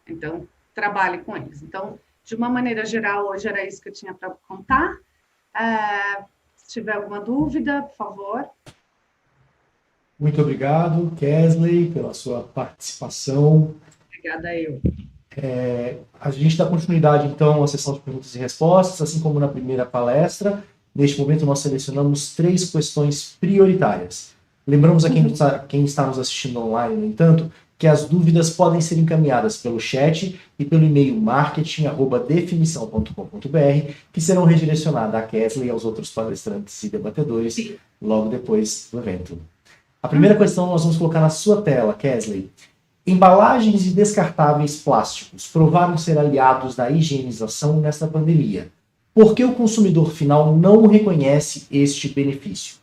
Speaker 2: Então, trabalhe com eles. Então, de uma maneira geral, hoje era isso que eu tinha para contar. Se tiver alguma dúvida, por favor.
Speaker 1: Muito obrigado, Kesley, pela sua participação.
Speaker 2: Obrigada, eu.
Speaker 1: A gente dá continuidade, então, à sessão de perguntas e respostas, assim como na primeira palestra. Neste momento, nós selecionamos 3 questões prioritárias. Lembramos a quem está nos assistindo online, no entanto, que as dúvidas podem ser encaminhadas pelo chat e pelo e-mail marketing@definição.com.br, que serão redirecionadas a Kesley e aos outros palestrantes e debatedores logo depois do evento. A primeira questão nós vamos colocar na sua tela, Kesley. Embalagens de descartáveis plásticos provaram ser aliados da higienização nesta pandemia. Por que o consumidor final não reconhece este benefício?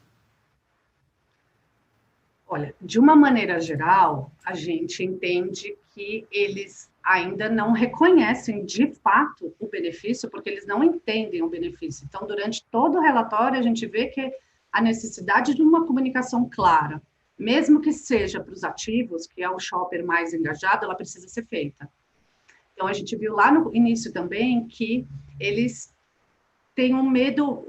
Speaker 2: Olha, de uma maneira geral, a gente entende que eles ainda não reconhecem de fato o benefício, porque eles não entendem o benefício. Então, durante todo o relatório, a gente vê que a necessidade de uma comunicação clara, mesmo que seja para os ativos, que é o shopper mais engajado, ela precisa ser feita. Então, a gente viu lá no início também que eles têm o medo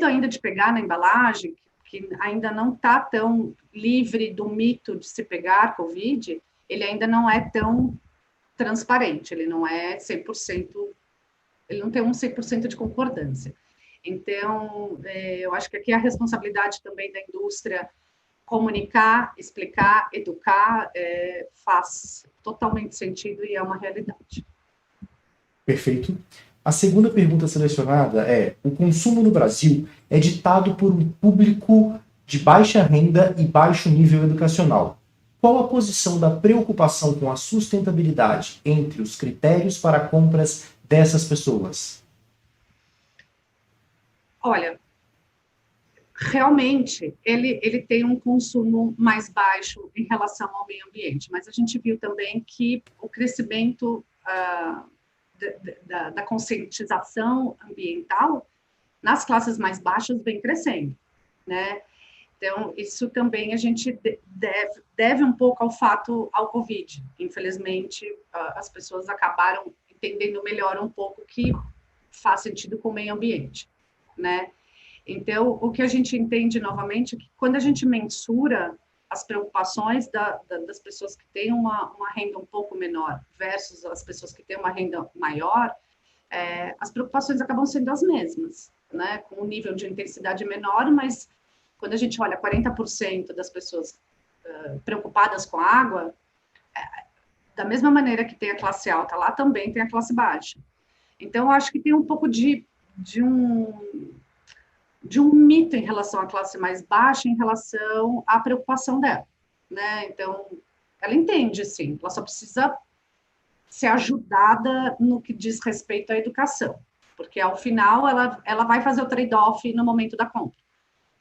Speaker 2: ainda de pegar na embalagem, que ainda não está tão livre do mito de se pegar Covid, ele ainda não é tão transparente, ele não é 100%, ele não tem um 100% de concordância. Então, eu acho que aqui a responsabilidade também da indústria comunicar, explicar, educar, faz totalmente sentido e é uma realidade.
Speaker 1: Perfeito. A segunda pergunta selecionada é: o consumo no Brasil é ditado por um público de baixa renda e baixo nível educacional. Qual a posição da preocupação com a sustentabilidade entre os critérios para compras dessas pessoas?
Speaker 2: Olha, realmente, ele tem um consumo mais baixo em relação ao meio ambiente, mas a gente viu também que o crescimento da conscientização ambiental nas classes mais baixas vem crescendo, né? Então, isso também a gente deve um pouco ao Covid. Infelizmente, as pessoas acabaram entendendo melhor um pouco que faz sentido com o meio ambiente, né? Então, o que a gente entende novamente é que quando a gente mensura as preocupações das pessoas que têm uma renda um pouco menor versus as pessoas que têm uma renda maior, as preocupações acabam sendo as mesmas, né? Com um nível de intensidade menor, mas quando a gente olha 40% das pessoas preocupadas com a água, da mesma maneira que tem a classe alta lá, também tem a classe baixa. Então, eu acho que tem um pouco de um mito em relação à classe mais baixa, em relação à preocupação dela, né? Então, ela entende, sim, ela só precisa ser ajudada no que diz respeito à educação, porque, ao final, ela vai fazer o trade-off no momento da compra.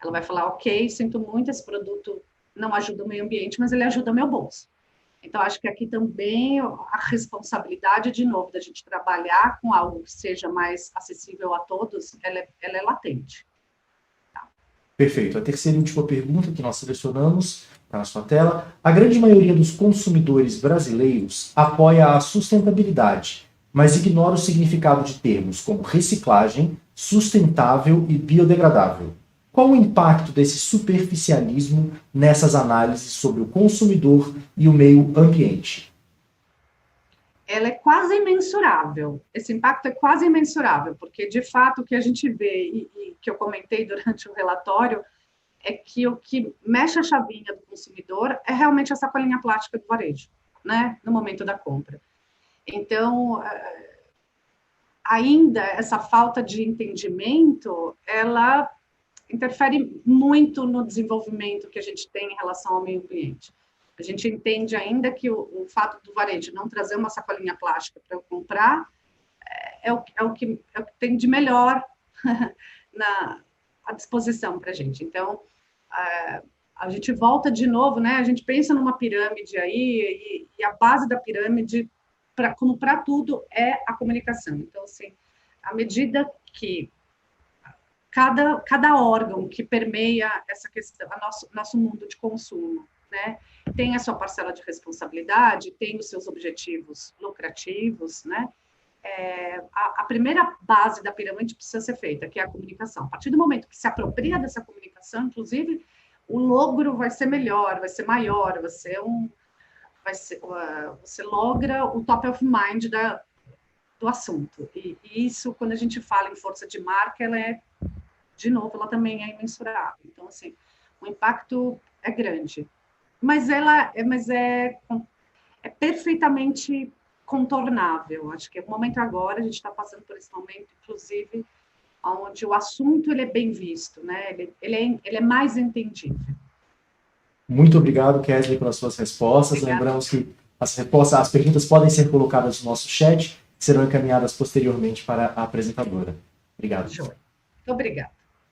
Speaker 2: Ela vai falar, ok, sinto muito, esse produto não ajuda o meio ambiente, mas ele ajuda o meu bolso. Então, acho que aqui também a responsabilidade, de novo, da gente trabalhar com algo que seja mais acessível a todos, ela é latente.
Speaker 1: Perfeito. A terceira e última pergunta que nós selecionamos está na sua tela. A grande maioria dos consumidores brasileiros apoia a sustentabilidade, mas ignora o significado de termos como reciclagem, sustentável e biodegradável. Qual o impacto desse superficialismo nessas análises sobre o consumidor e o meio ambiente?
Speaker 2: Ela é quase imensurável. Esse impacto é quase imensurável, porque, de fato, o que a gente vê, e que eu comentei durante o relatório, é que o que mexe a chavinha do consumidor é realmente a sacolinha plástica do varejo, né, no momento da compra. Então, ainda essa falta de entendimento, ela interfere muito no desenvolvimento que a gente tem em relação ao meio ambiente. A gente entende ainda que o fato do varejo não trazer uma sacolinha plástica para eu comprar é o que tem de melhor à disposição para a gente. Então, a gente volta de novo, né? A gente pensa numa pirâmide aí, e a base da pirâmide, como para tudo, é a comunicação. Então, assim, à medida que cada órgão que permeia essa questão, nosso mundo de consumo, né, tem a sua parcela de responsabilidade, tem os seus objetivos lucrativos, né? A primeira base da pirâmide precisa ser feita, que é a comunicação. A partir do momento que se apropria dessa comunicação, inclusive, o logro vai ser melhor, vai ser maior, você logra o top of mind do assunto. E isso, quando a gente fala em força de marca, de novo, ela também é imensurável. Então, assim, o impacto é grande. Mas é perfeitamente contornável. Acho que é o momento agora, a gente está passando por esse momento, inclusive, onde o assunto ele é bem visto, né? Ele é mais entendível.
Speaker 1: Muito obrigado, Kesley, pelas suas respostas.
Speaker 2: Obrigada.
Speaker 1: Lembramos que as perguntas podem ser colocadas no nosso chat e serão encaminhadas posteriormente para a apresentadora. Obrigado.
Speaker 2: Muito obrigada.